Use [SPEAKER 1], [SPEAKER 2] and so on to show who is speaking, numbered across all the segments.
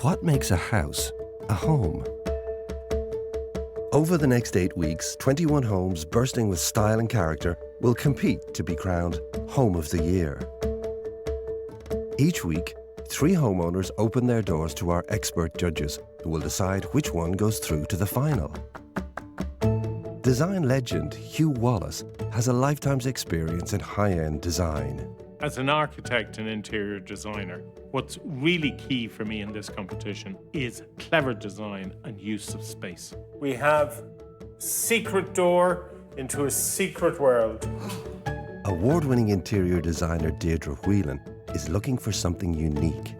[SPEAKER 1] What makes a house a home? Over the next 8 weeks, 21 homes bursting with style and character will compete to be crowned Home of the Year. Each week, 3 homeowners open their doors to our expert judges who will decide which one goes through to the final. Design legend Hugh Wallace has a lifetime's experience in high-end design.
[SPEAKER 2] As an architect and interior designer, what's really key for me in this competition is clever design and use of space. We have secret door into a secret world.
[SPEAKER 1] Award-winning interior designer Deirdre Whelan is looking for something unique.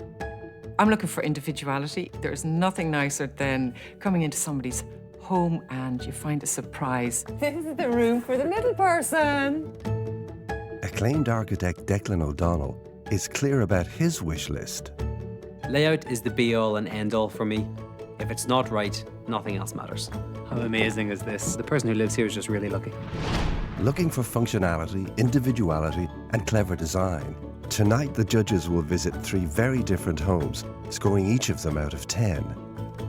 [SPEAKER 3] I'm looking for individuality. There's nothing nicer than coming into somebody's home and you find a surprise.
[SPEAKER 4] This is the room for the little person.
[SPEAKER 1] Acclaimed architect Declan O'Donnell is clear about his wish list.
[SPEAKER 5] Layout is the be-all and end-all for me. If it's not right, nothing else matters. How amazing is this? The person who lives here is just really lucky.
[SPEAKER 1] Looking for functionality, individuality, and clever design. Tonight, the judges will visit 3 very different homes, scoring each of them out of 10.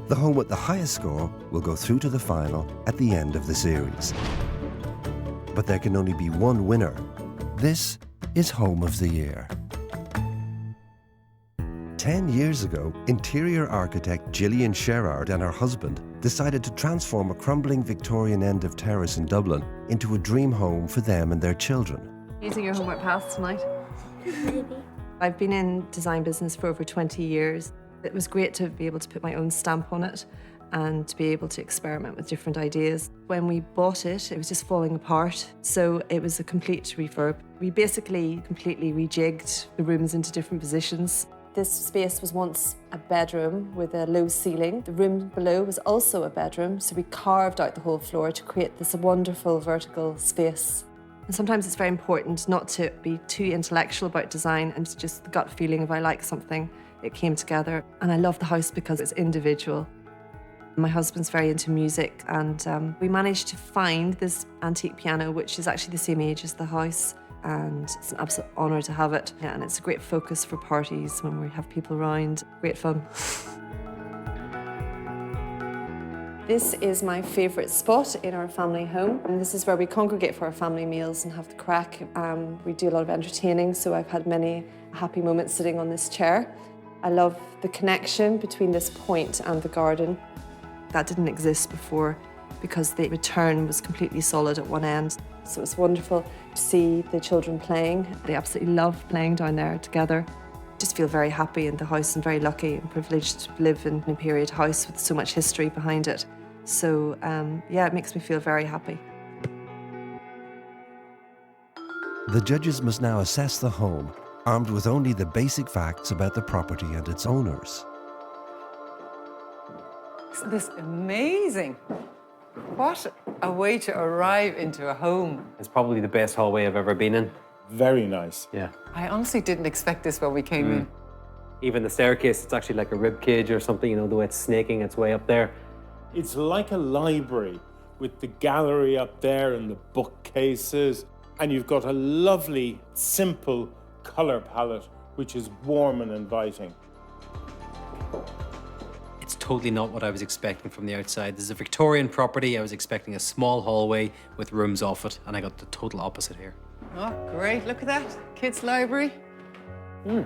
[SPEAKER 1] The home with the highest score will go through to the final at the end of the series. But there can only be one winner. This is Home of the Year. 10 years ago, interior architect Gillian Sherrard and her husband decided to transform a crumbling Victorian end of terrace in Dublin into a dream home for them and their children.
[SPEAKER 4] Using your homework paths tonight?
[SPEAKER 6] Maybe.
[SPEAKER 4] I've been in design business for over 20 years. It was great to be able to put my own stamp on it and to be able to experiment with different ideas. When we bought it, it was just falling apart, so it was a complete refurb. We basically completely rejigged the rooms into different positions. This space was once a bedroom with a low ceiling. The room below was also a bedroom, so we carved out the whole floor to create this wonderful vertical space. And sometimes it's very important not to be too intellectual about design and just the gut feeling if I like something, it came together. And I love the house because it's individual. My husband's very into music and we managed to find this antique piano, which is actually the same age as the house. And it's an absolute honour to have it. Yeah, and it's a great focus for parties when we have people around. Great fun. This is my favourite spot in our family home. And this is where we congregate for our family meals and have the crack. We do a lot of entertaining, so I've had many happy moments sitting on this chair. I love the connection between this point and the garden. That didn't exist before because the return was completely solid at one end. So it's wonderful to see the children playing. They absolutely love playing down there together. Just feel very happy in the house and very lucky and privileged to live in a period house with so much history behind it. So yeah, it makes me feel very happy.
[SPEAKER 1] The judges must now assess the home, armed with only the basic facts about the property and its owners.
[SPEAKER 3] Isn't this amazing? What a way to arrive into a home.
[SPEAKER 5] It's probably the best hallway I've ever been in.
[SPEAKER 2] Very nice.
[SPEAKER 5] Yeah.
[SPEAKER 3] I honestly didn't expect this when we came in.
[SPEAKER 5] Even the staircase, it's actually like a rib cage or something, you know, the way it's snaking its way up there.
[SPEAKER 2] It's like a library with the gallery up there and the bookcases. And you've got a lovely, simple colour palette, which is warm and inviting.
[SPEAKER 5] It's totally not what I was expecting from the outside. This is a Victorian property. I was expecting a small hallway with rooms off it, and I got the total opposite here.
[SPEAKER 3] Oh, great. Look at that. Kids' library.
[SPEAKER 2] Yeah.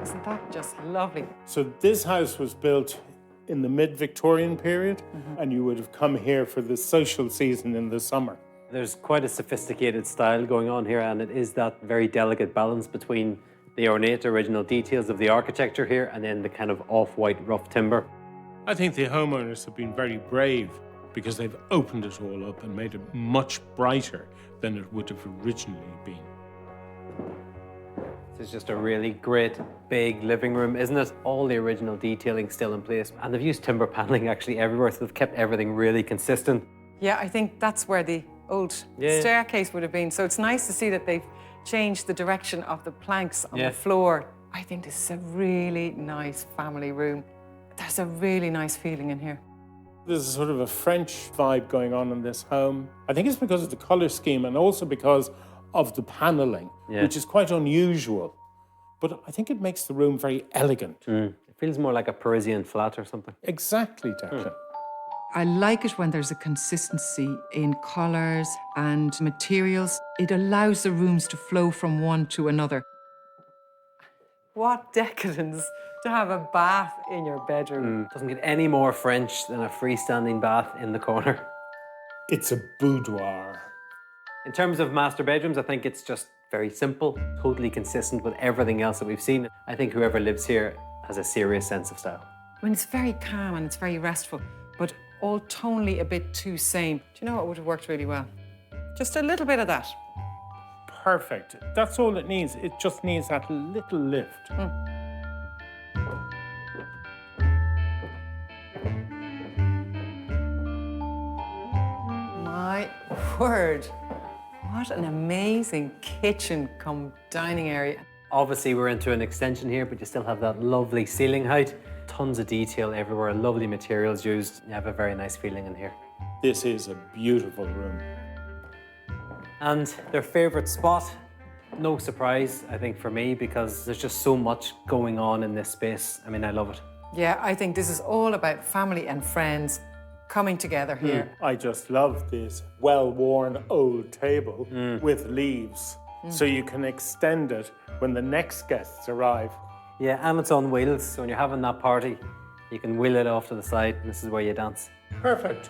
[SPEAKER 3] Isn't that just lovely?
[SPEAKER 2] So this house was built in the mid-Victorian period, and you would have come here for the social season in the summer.
[SPEAKER 5] There's quite a sophisticated style going on here, and it is that very delicate balance between the ornate original details of the architecture here and then the kind of off-white rough timber.
[SPEAKER 2] I think the homeowners have been very brave because they've opened it all up and made it much brighter than it would have originally been.
[SPEAKER 5] This is just a really great big living room, isn't it? All the original detailing still in place. And they've used timber paneling actually everywhere, so they've kept everything really consistent.
[SPEAKER 3] Yeah, I think that's where the old staircase would have been. So it's nice to see that they've changed the direction of the planks on the floor. I think this is a really nice family room. There's a really nice feeling in here.
[SPEAKER 2] There's sort of a French vibe going on in this home. I think it's because of the colour scheme and also because of the panelling, which is quite unusual. but I think it makes the room very elegant.
[SPEAKER 5] It feels more like a Parisian flat or something.
[SPEAKER 2] Exactly, Declan.
[SPEAKER 3] I like it when there's a consistency in colours and materials. It allows the rooms to flow from one to another. What decadence to have a bath in your bedroom.
[SPEAKER 5] Doesn't get any more French than a freestanding bath in the corner.
[SPEAKER 2] It's a boudoir.
[SPEAKER 5] In terms of master bedrooms, I think it's just very simple, totally consistent with everything else that we've seen. I think whoever lives here has a serious sense of style.
[SPEAKER 3] I mean, it's very calm and it's very restful, but all tonally a bit too same. Do you know what would have worked really well? Just a little bit of that.
[SPEAKER 2] Perfect. That's all it needs. It just needs that little lift.
[SPEAKER 3] My word. What an amazing kitchen cum dining area.
[SPEAKER 5] Obviously, we're into an extension here, but you still have that lovely ceiling height. Tons of detail everywhere, lovely materials used. You have a very nice feeling in here.
[SPEAKER 2] This is a beautiful room.
[SPEAKER 5] And their favourite spot, no surprise, I think, for me, because there's just so much going on in this space. I mean, I love it.
[SPEAKER 3] Yeah, I think this is all about family and friends coming together here.
[SPEAKER 2] I just love this well-worn old table with leaves, so you can extend it when the next guests arrive.
[SPEAKER 5] Yeah, and it's on wheels, so when you're having that party, you can wheel it off to the side, and this is where you dance.
[SPEAKER 2] Perfect.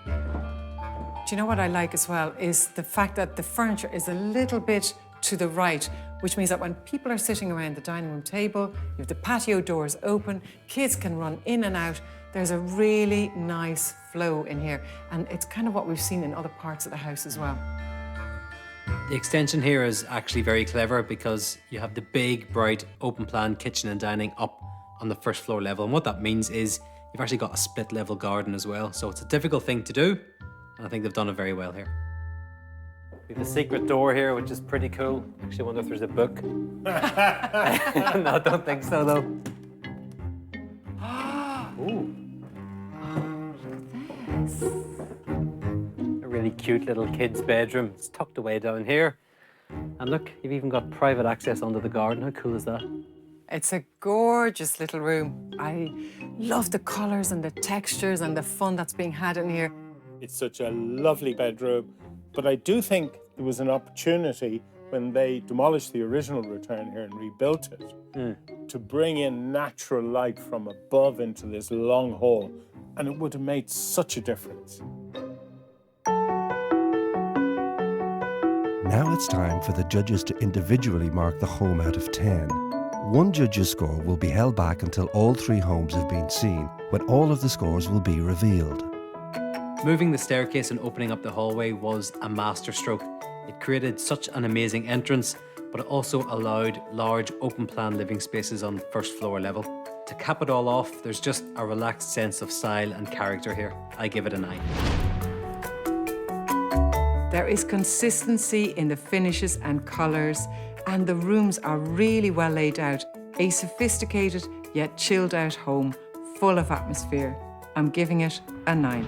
[SPEAKER 3] Do you know what I like as well is the fact that the furniture is a little bit to the right, which means that when people are sitting around the dining room table, you have the patio doors open, kids can run in and out. There's a really nice flow in here, and it's kind of what we've seen in other parts of the house as well.
[SPEAKER 5] The extension here is actually very clever because you have the big, bright, open-plan kitchen and dining up on the first floor level. And what that means is you've actually got a split-level garden as well. So it's a difficult thing to do, and I think they've done it very well here. We have a secret door here, which is pretty cool. Actually, I wonder if there's a book. No, I don't think so, though. Ooh. A really cute little kid's bedroom. It's tucked away down here. And look, you've even got private access onto the garden. How cool is that?
[SPEAKER 3] It's a gorgeous little room. I love the colours and the textures and the fun that's being had in here.
[SPEAKER 2] It's such a lovely bedroom, but I do think there was an opportunity when they demolished the original return here and rebuilt it to bring in natural light from above into this long hall, and it would have made such a difference.
[SPEAKER 1] Now it's time for the judges to individually mark the home out of 10. One judge's score will be held back until all 3 homes have been seen, when all of the scores will be revealed.
[SPEAKER 5] Moving the staircase and opening up the hallway was a masterstroke. It created such an amazing entrance, but it also allowed large open-plan living spaces on the first floor level. To cap it all off, there's just a relaxed sense of style and character here. I give it a 9.
[SPEAKER 3] There is consistency in the finishes and colours, and the rooms are really well laid out. A sophisticated yet chilled out home, full of atmosphere. I'm giving it a 9.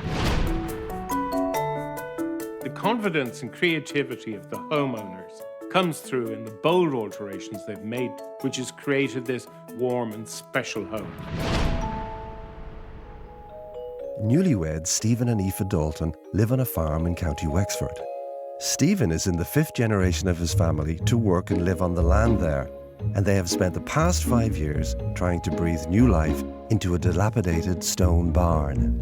[SPEAKER 2] The confidence and creativity of the homeowners comes through in the bold alterations they've made, which has created this warm and special home.
[SPEAKER 1] Newlyweds Stephen and Aoife Dalton live on a farm in County Wexford. Stephen is in the 5th generation of his family to work and live on the land there, and they have spent the past 5 years trying to breathe new life into a dilapidated stone barn.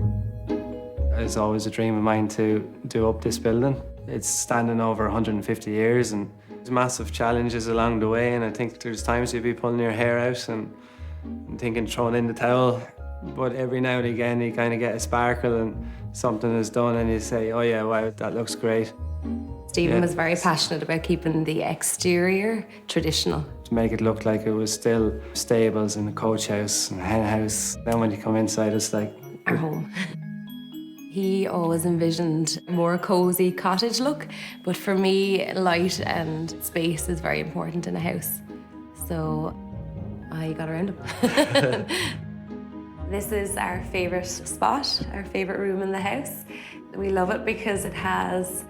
[SPEAKER 6] It's always a dream of mine to do up this building. It's standing over 150 years and there's massive challenges along the way, and I think there's times you'd be pulling your hair out and thinking throwing in the towel, but every now and again you kind of get a sparkle and something is done and you say, oh yeah, wow, that looks great.
[SPEAKER 7] Stephen was very passionate about keeping the exterior traditional.
[SPEAKER 6] To make it look like it was still stables and a coach house and a hen house. Then when you come inside, it's like
[SPEAKER 7] Our home. He always envisioned a more cosy cottage look, but for me, light and space is very important in a house. So I got around him. This is our favourite spot, our favourite room in the house. We love it because it has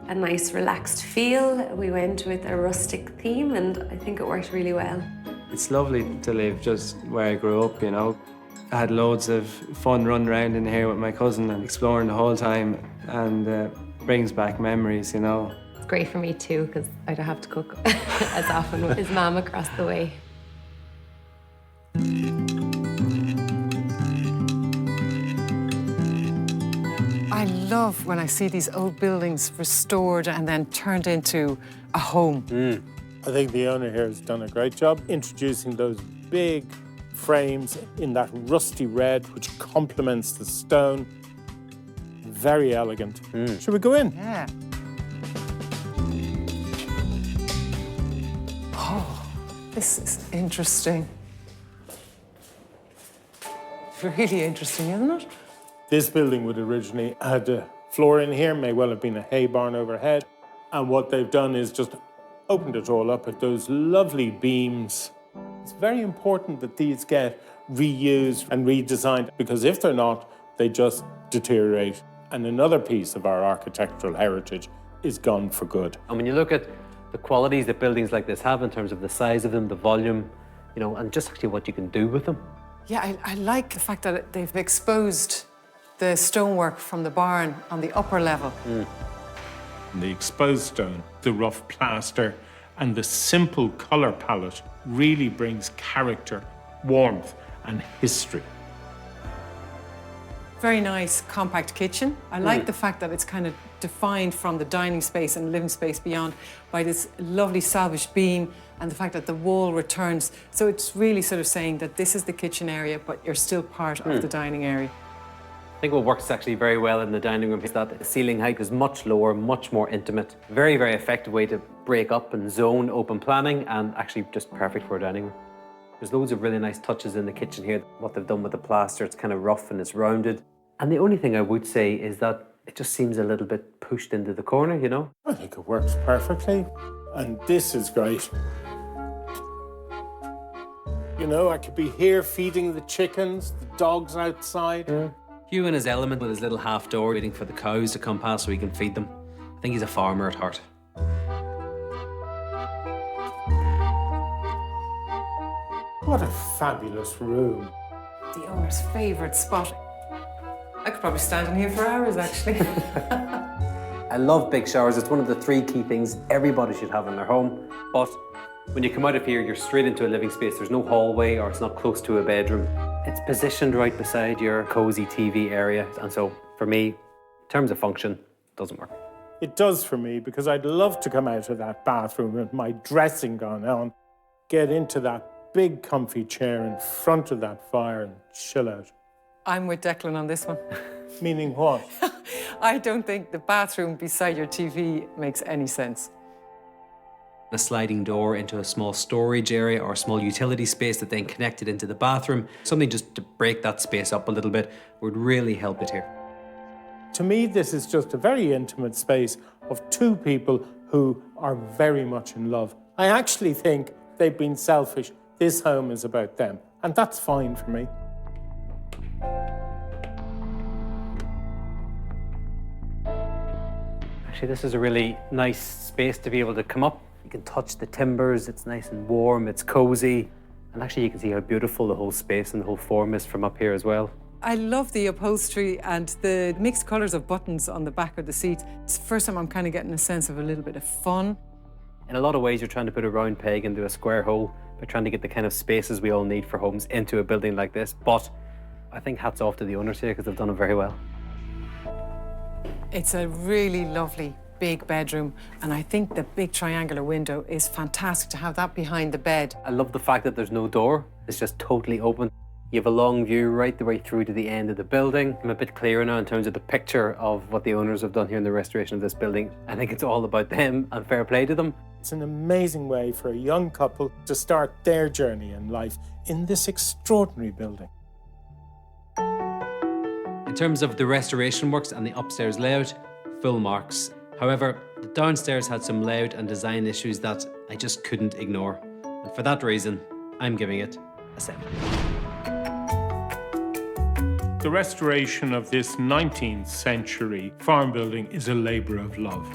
[SPEAKER 7] a nice relaxed feel. We went with a rustic theme and I think it worked really well.
[SPEAKER 6] It's lovely to live just where I grew up, you know. I had loads of fun running around in here with my cousin and exploring the whole time, and brings back memories, you know.
[SPEAKER 7] It's great for me too because I don't have to cook as often with his mum across the way.
[SPEAKER 3] I love when I see these old buildings restored and then turned into a home.
[SPEAKER 2] I think the owner here has done a great job introducing those big frames in that rusty red, which complements the stone. Very elegant. Should we go in?
[SPEAKER 3] Yeah. Oh, this is interesting. Really interesting, isn't it?
[SPEAKER 2] This building would originally had a floor in here, may well have been a hay barn overhead. And what they've done is just opened it all up at those lovely beams. It's very important that these get reused and redesigned, because if they're not, they just deteriorate. And another piece of our architectural heritage is gone for good.
[SPEAKER 5] And when you look at the qualities that buildings like this have in terms of the size of them, the volume, you know, and just actually what you can do with them.
[SPEAKER 3] Yeah, I like the fact that they've exposed the stonework from the barn on the upper level.
[SPEAKER 2] The exposed stone, the rough plaster, and the simple colour palette really brings character, warmth, and history.
[SPEAKER 3] Very nice, compact kitchen. I like the fact that it's kind of defined from the dining space and living space beyond by this lovely salvage beam, and the fact that the wall returns. So it's really sort of saying that this is the kitchen area, but you're still part of the dining area.
[SPEAKER 5] I think what works actually very well in the dining room is that the ceiling height is much lower, much more intimate. Very, very effective way to break up and zone open planning, and actually just perfect for a dining room. There's loads of really nice touches in the kitchen here. What they've done with the plaster, it's kind of rough and it's rounded. And the only thing I would say is that it just seems a little bit pushed into the corner, you know?
[SPEAKER 2] I think it works perfectly. And this is great. You know, I could be here feeding the chickens, the dogs outside.
[SPEAKER 5] Hugh in his element with his little half door waiting for the cows to come past so he can feed them. I think he's a farmer at heart.
[SPEAKER 2] What a fabulous room.
[SPEAKER 3] The owner's favourite spot. I could probably stand in here for hours, actually.
[SPEAKER 5] I love big showers. It's one of the 3 key things everybody should have in their home. But when you come out of here, you're straight into a living space. There's no hallway or it's not close to a bedroom. It's positioned right beside your cosy TV area. And so for me, in terms of function, it doesn't work.
[SPEAKER 2] It does for me, because I'd love to come out of that bathroom with my dressing gown on, get into that big comfy chair in front of that fire and chill out.
[SPEAKER 3] I'm with Declan on this one.
[SPEAKER 2] Meaning what?
[SPEAKER 3] I don't think the bathroom beside your TV makes any sense.
[SPEAKER 5] A sliding door into a small storage area or a small utility space that then connected into the bathroom. Something just to break that space up a little bit would really help it here.
[SPEAKER 2] To me, this is just a very intimate space of 2 people who are very much in love. I actually think they've been selfish. This home is about them, and that's fine for me.
[SPEAKER 5] Actually, this is a really nice space to be able to come up. You can touch the timbers, it's nice and warm, it's cozy. And actually you can see how beautiful the whole space and the whole form is from up here as well.
[SPEAKER 3] I love the upholstery and the mixed colours of buttons on the back of the seats. It's the first time I'm kind of getting a sense of a little bit of fun.
[SPEAKER 5] In a lot of ways, you're trying to put a round peg into a square hole by trying to get the kind of spaces we all need for homes into a building like this. But I think hats off to the owners here because they've done it very well.
[SPEAKER 3] It's a really lovely big bedroom, and I think the big triangular window is fantastic to have that behind the bed.
[SPEAKER 5] I love the fact that there's no door. It's just totally open. You have a long view right the way through to the end of the building. I'm a bit clearer now in terms of the picture of what the owners have done here in the restoration of this building. I think it's all about them and fair play to them.
[SPEAKER 2] It's an amazing way for a young couple to start their journey in life in this extraordinary building.
[SPEAKER 5] In terms of the restoration works and the upstairs layout, full marks. However, the downstairs had some layout and design issues that I just couldn't ignore. And for that reason, I'm giving it a 7.
[SPEAKER 2] The restoration of this 19th century farm building is a labour of love.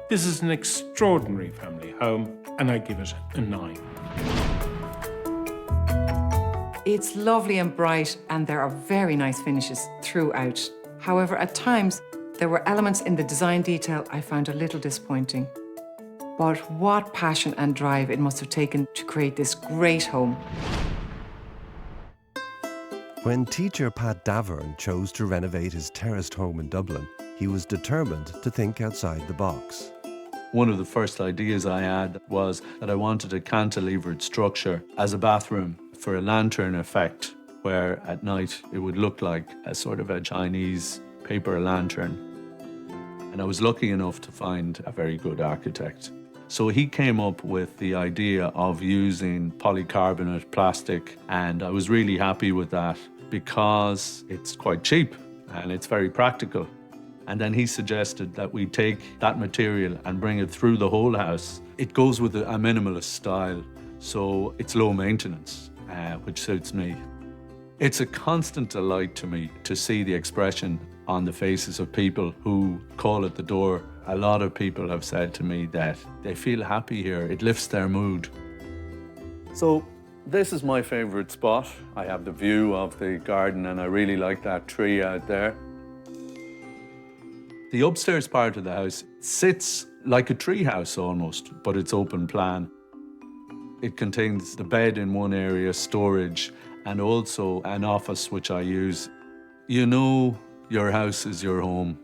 [SPEAKER 2] This is an extraordinary family home, and I give it a 9.
[SPEAKER 3] It's lovely and bright, and there are very nice finishes throughout. However, at times, there were elements in the design detail I found a little disappointing. But what passion and drive it must have taken to create this great home.
[SPEAKER 1] When teacher Pat Davern chose to renovate his terraced home in Dublin, he was determined to think outside the box.
[SPEAKER 8] One of the first ideas I had was that I wanted a cantilevered structure as a bathroom for a lantern effect, where at night it would look like a sort of a Chinese paper lantern. And I was lucky enough to find a very good architect. So he came up with the idea of using polycarbonate plastic, and I was really happy with that because it's quite cheap and it's very practical. And then he suggested that we take that material and bring it through the whole house. It goes with a minimalist style, so it's low maintenance, which suits me. It's a constant delight to me to see the expression on the faces of people who call at the door. A lot of people have said to me that they feel happy here. It lifts their mood. So this is my favorite spot. I have the view of the garden and I really like that tree out there. The upstairs part of the house sits like a tree house almost, but it's open plan. It contains the bed in one area, storage, and also an office which I use. You know your house is your home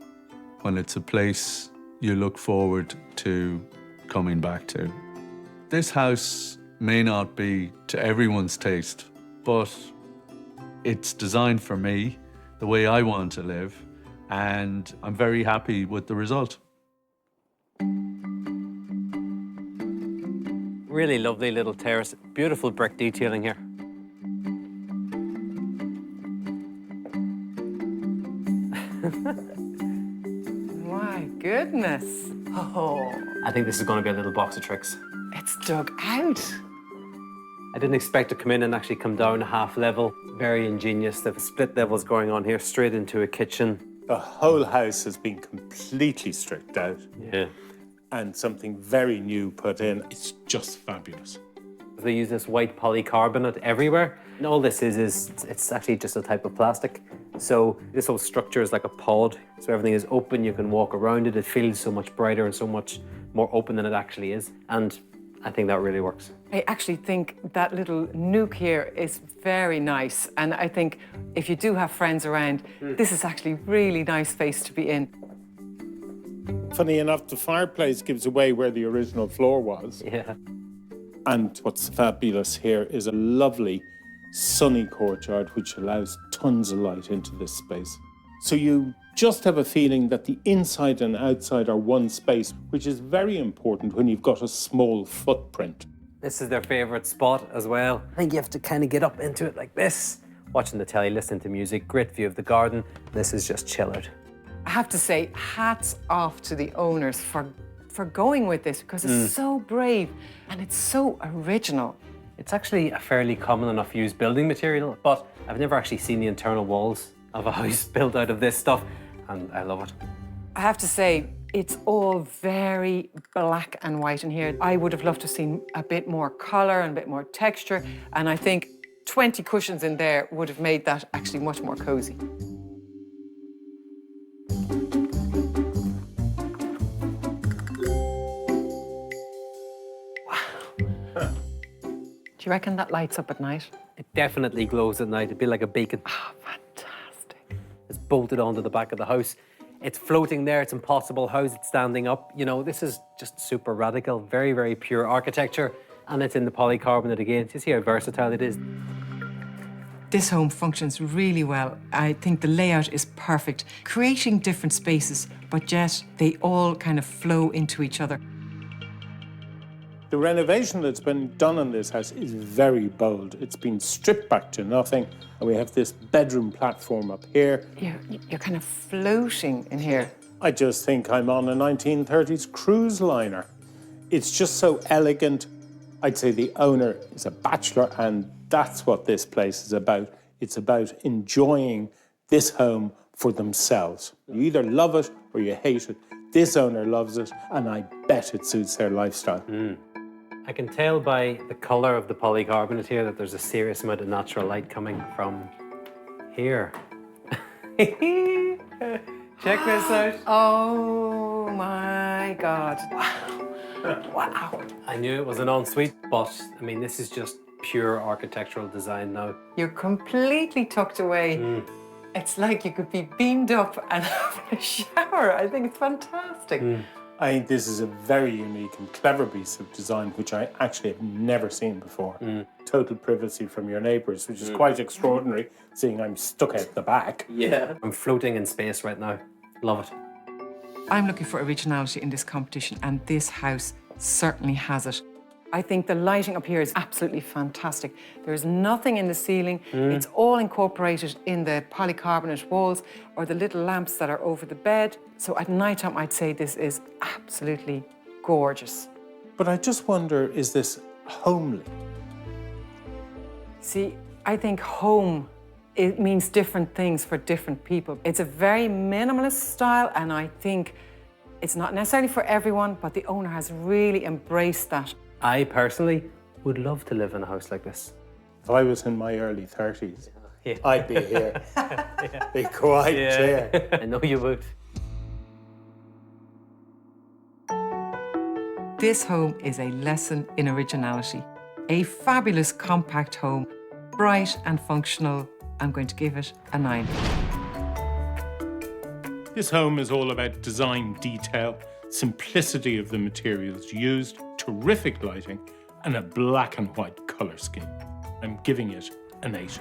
[SPEAKER 8] when it's a place you look forward to coming back to. This house may not be to everyone's taste, but it's designed for me, the way I want to live, and I'm very happy with the result.
[SPEAKER 5] Really lovely little terrace, beautiful brick detailing here.
[SPEAKER 3] My goodness. Oh,
[SPEAKER 5] I think this is going to be a little box of tricks.
[SPEAKER 3] it's dug out.
[SPEAKER 5] I didn't expect to come in and actually come down half level. Very ingenious. There were split levels going on here, straight into a kitchen.
[SPEAKER 2] The whole house has been completely stripped out
[SPEAKER 5] Yeah.
[SPEAKER 2] and something very new put in. It's just fabulous.
[SPEAKER 5] They use this white polycarbonate everywhere. And all this is it's actually just a type of plastic. So this whole structure is like a pod. So everything is open, you can walk around it. It feels so much brighter and so much more open than it actually is. And I think that really works.
[SPEAKER 3] I actually think that little nook here is very nice. And I think if you do have friends around, this is actually really nice space to be in.
[SPEAKER 2] Funny enough, the fireplace gives away where the original floor was.
[SPEAKER 5] Yeah.
[SPEAKER 2] And what's fabulous here is a lovely sunny courtyard which allows tons of light into this space. So you just have a feeling that the inside and outside are one space, which is very important when you've got a small footprint.
[SPEAKER 5] This is their favourite spot as well. I think you have to kind of get up into it like this. Watching the telly, listening to music, great view of the garden. This is just chill out.
[SPEAKER 3] I have to say, hats off to the owners for going with this because it's so brave and it's so original.
[SPEAKER 5] It's actually a fairly common enough used building material, but I've never actually seen the internal walls of a house built out of this stuff, and I love it.
[SPEAKER 3] I have to say, it's all very black and white in here. I would have loved to have seen a bit more colour and a bit more texture, and I think 20 cushions in there would have made that actually much more cosy. Do you reckon that lights up at night?
[SPEAKER 5] It definitely glows at night. It'd be like a beacon.
[SPEAKER 3] Oh, fantastic.
[SPEAKER 5] It's bolted onto the back of the house. It's floating there. It's impossible. How's it standing up? You know, this is just super radical. Very, very pure architecture. And it's in the polycarbonate again. Do you see how versatile it is?
[SPEAKER 3] This home functions really well. I think the layout is perfect, creating different spaces, but yet they all kind of flow into each other.
[SPEAKER 2] The renovation that's been done on this house is very bold. It's been stripped back to nothing, and we have this bedroom platform up here.
[SPEAKER 3] You're kind of floating in here.
[SPEAKER 2] I just think I'm on a 1930s cruise liner. It's just so elegant. I'd say the owner is a bachelor, and that's what this place is about. It's about enjoying this home for themselves. You either love it or you hate it. This owner loves it, and I bet it suits their lifestyle.
[SPEAKER 5] I can tell by the colour of the polycarbonate here that there's a serious amount of natural light coming from here. Check this out.
[SPEAKER 3] Oh my God. Wow.
[SPEAKER 5] I knew it was an ensuite, but I mean, this is just pure architectural design now.
[SPEAKER 3] You're completely tucked away. It's like you could be beamed up and have a shower. I think it's fantastic.
[SPEAKER 2] I think this is a very unique and clever piece of design, which I actually have never seen before. Total privacy from your neighbours, which is quite extraordinary, seeing I'm stuck out the back.
[SPEAKER 5] Yeah. I'm floating in space right now. Love it.
[SPEAKER 3] I'm looking for originality in this competition, and this house certainly has it. I think the lighting up here is absolutely fantastic. There's nothing in the ceiling. It's all incorporated in the polycarbonate walls or the little lamps that are over the bed. So at night time, I'd say this is absolutely gorgeous.
[SPEAKER 2] But I just wonder, is this homely?
[SPEAKER 3] See, I think home, it means different things for different people. It's a very minimalist style, and I think it's not necessarily for everyone, but the owner has really embraced that.
[SPEAKER 5] I personally would love to live in a house like this.
[SPEAKER 2] If I was in my early 30s, I'd be here. Be quiet here.
[SPEAKER 5] I know you would.
[SPEAKER 3] This home is a lesson in originality. A fabulous compact home, bright and functional. I'm going to give it a 9.
[SPEAKER 2] This home is all about design detail, simplicity of the materials used, terrific lighting, and a black and white colour scheme. I'm giving it an 8.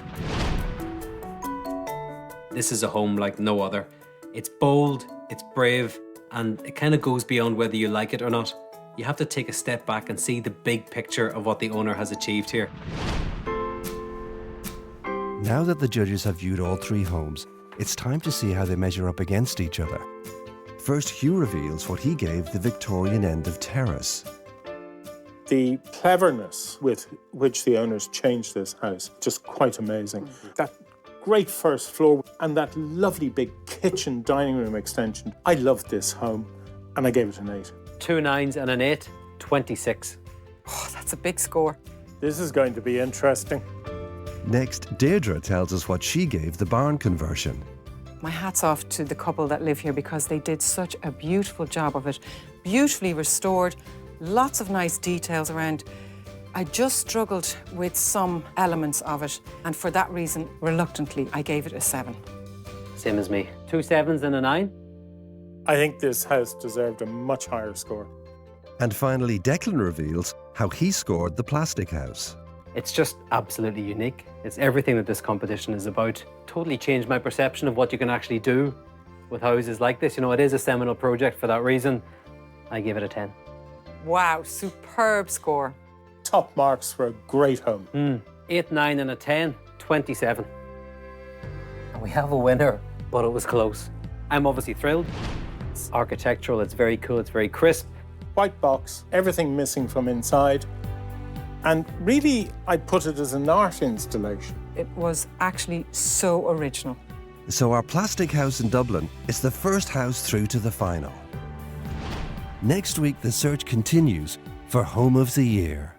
[SPEAKER 5] This is a home like no other. It's bold, it's brave, and it kind of goes beyond whether you like it or not. You have to take a step back and see the big picture of what the owner has achieved here.
[SPEAKER 1] Now that the judges have viewed all 3 homes, it's time to see how they measure up against each other. First, Hugh reveals what he gave the Victorian end of terrace.
[SPEAKER 2] The cleverness with which the owners changed this house, just quite amazing. That great first floor and that lovely big kitchen dining room extension. I loved this home, and I gave it an 8.
[SPEAKER 5] 2 9s and an 8, 26.
[SPEAKER 3] Oh, that's a big score.
[SPEAKER 2] This is going to be interesting.
[SPEAKER 1] Next, Deirdre tells us what she gave the barn conversion.
[SPEAKER 3] My hat's off to the couple that live here because they did such a beautiful job of it. Beautifully restored, lots of nice details around. I just struggled with some elements of it, and for that reason, reluctantly, I gave it a 7.
[SPEAKER 5] Same as me. 2 7s and a 9.
[SPEAKER 2] I think this house deserved a much higher score.
[SPEAKER 1] And finally, Declan reveals how he scored the plastic house.
[SPEAKER 5] It's just absolutely unique. It's everything that this competition is about. Totally changed my perception of what you can actually do with houses like this. You know, it is a seminal project for that reason. I give it a 10.
[SPEAKER 3] Wow, superb score.
[SPEAKER 2] Top marks for a great home.
[SPEAKER 5] 8 9 and a 10, 27. And we have a winner, but it was close. I'm obviously thrilled. It's architectural, it's very cool, it's very crisp.
[SPEAKER 2] White box, everything missing from inside. And really, I'd put it as an art installation.
[SPEAKER 3] It was actually so original.
[SPEAKER 1] So our plastic house in Dublin is the first house through to the final. Next week, the search continues for Home of the Year.